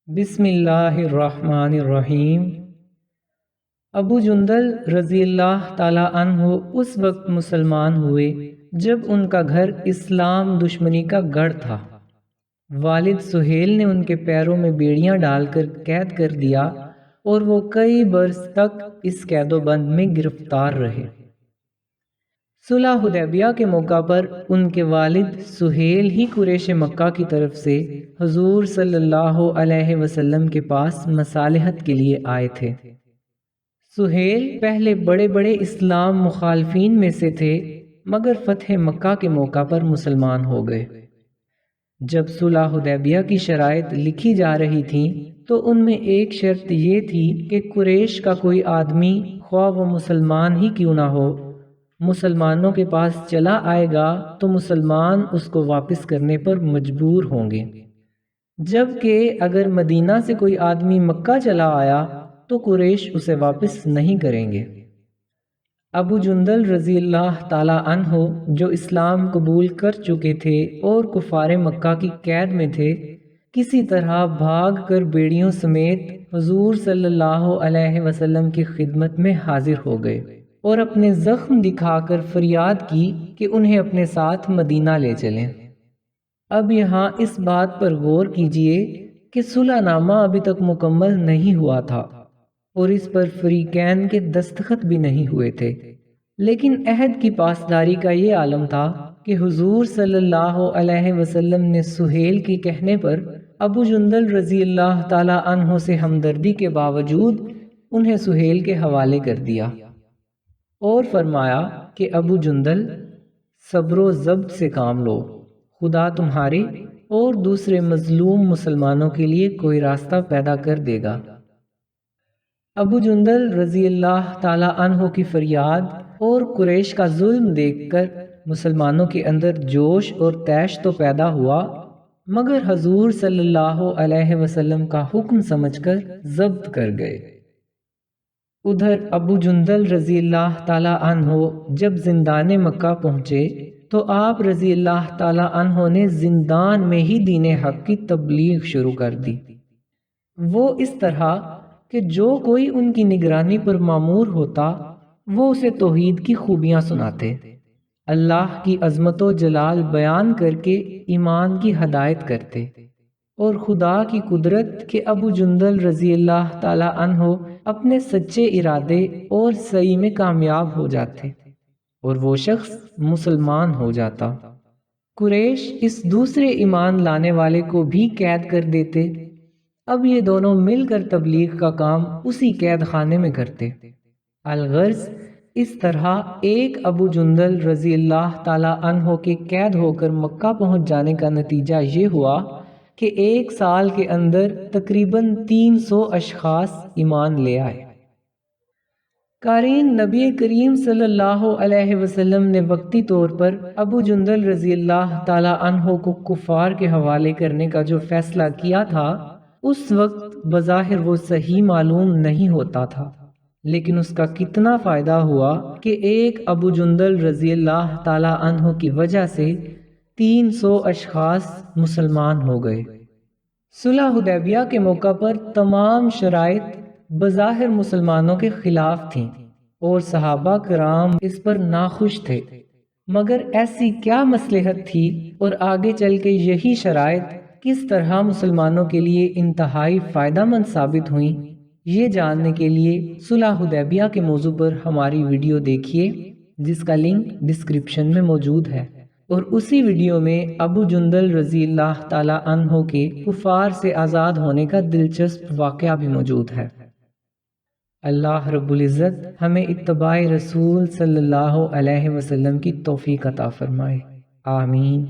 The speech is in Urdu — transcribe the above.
بسم اللہ الرحمن الرحیم۔ ابو جندل رضی اللہ تعالی عنہ اس وقت مسلمان ہوئے جب ان کا گھر اسلام دشمنی کا گڑھ تھا۔ والد سہیل نے ان کے پیروں میں بیڑیاں ڈال کر قید کر دیا اور وہ کئی برس تک اس قید و بند میں گرفتار رہے۔ صلح حدیبیہ کے موقع پر ان کے والد سہیل ہی قریش مکہ کی طرف سے حضور صلی اللہ علیہ وسلم کے پاس مصالحت کے لیے آئے تھے۔ سہیل پہلے بڑے بڑے اسلام مخالفین میں سے تھے مگر فتح مکہ کے موقع پر مسلمان ہو گئے۔ جب صلح حدیبیہ کی شرائط لکھی جا رہی تھیں تو ان میں ایک شرط یہ تھی کہ قریش کا کوئی آدمی خواہ وہ مسلمان ہی کیوں نہ ہو، مسلمانوں کے پاس چلا آئے گا تو مسلمان اس کو واپس کرنے پر مجبور ہوں گے، جبکہ اگر مدینہ سے کوئی آدمی مکہ چلا آیا تو قریش اسے واپس نہیں کریں گے۔ ابو جندل رضی اللہ تعالی عنہ جو اسلام قبول کر چکے تھے اور کفار مکہ کی قید میں تھے، کسی طرح بھاگ کر بیڑیوں سمیت حضور صلی اللہ علیہ وسلم کی خدمت میں حاضر ہو گئے اور اپنے زخم دکھا کر فریاد کی کہ انہیں اپنے ساتھ مدینہ لے چلیں۔ اب یہاں اس بات پر غور کیجئے کہ صلح نامہ ابھی تک مکمل نہیں ہوا تھا اور اس پر فریقین کے دستخط بھی نہیں ہوئے تھے، لیکن عہد کی پاسداری کا یہ عالم تھا کہ حضور صلی اللہ علیہ وسلم نے سہیل کے کہنے پر ابو جندل رضی اللہ تعالی عنہ سے ہمدردی کے باوجود انہیں سہیل کے حوالے کر دیا اور فرمایا کہ ابو جندل صبر و ضبط سے کام لو، خدا تمہارے اور دوسرے مظلوم مسلمانوں کے لیے کوئی راستہ پیدا کر دے گا۔ ابو جندل رضی اللہ تعالی عنہ کی فریاد اور قریش کا ظلم دیکھ کر مسلمانوں کے اندر جوش اور طیش تو پیدا ہوا مگر حضور صلی اللہ علیہ وسلم کا حکم سمجھ کر ضبط کر گئے۔ ادھر ابو جندل رضی اللہ تعالی عنہ جب زندان مکہ پہنچے تو آپ رضی اللہ تعالی عنہ نے زندان میں ہی دین حق کی تبلیغ شروع کر دی۔ وہ اس طرح کہ جو کوئی ان کی نگرانی پر مامور ہوتا وہ اسے توحید کی خوبیاں سناتے، اللہ کی عظمت و جلال بیان کر کے ایمان کی ہدایت کرتے اور خدا کی قدرت کہ ابو جندل رضی اللہ تعالی عنہ اپنے سچے ارادے اور سعی میں کامیاب ہو جاتے اور وہ شخص مسلمان ہو جاتا۔ قریش اس دوسرے ایمان لانے والے کو بھی قید کر دیتے۔ اب یہ دونوں مل کر تبلیغ کا کام اسی قید خانے میں کرتے۔ الغرض اس طرح ایک ابو جندل رضی اللہ تعالی عنہ کے قید ہو کر مکہ پہنچ جانے کا نتیجہ یہ ہوا کہ ایک سال کے اندر تقریباً 300 اشخاص ایمان لے آئے۔ قارئین، نبی کریم صلی اللہ علیہ وسلم نے وقتی طور پر ابو جندل رضی اللہ تعالی عنہ کو کفار کے حوالے کرنے کا جو فیصلہ کیا تھا اس وقت بظاہر وہ صحیح معلوم نہیں ہوتا تھا، لیکن اس کا کتنا فائدہ ہوا کہ ایک ابو جندل رضی اللہ تعالی عنہ کی وجہ سے 300 اشخاص مسلمان ہو گئے۔ صلح حدیبیہ کے موقع پر تمام شرائط بظاہر مسلمانوں کے خلاف تھیں اور صحابہ کرام اس پر ناخوش تھے، مگر ایسی کیا مصلحت تھی اور آگے چل کے یہی شرائط کس طرح مسلمانوں کے لیے انتہائی فائدہ مند ثابت ہوئیں، یہ جاننے کے لیے صلح حدیبیہ کے موضوع پر ہماری ویڈیو دیکھیے جس کا لنک ڈسکرپشن میں موجود ہے، اور اسی ویڈیو میں ابو جندل رضی اللہ تعالی عنہ کے کفار سے آزاد ہونے کا دلچسپ واقعہ بھی موجود ہے۔ اللہ رب العزت ہمیں اتباع رسول صلی اللہ علیہ وسلم کی توفیق عطا فرمائے، آمین۔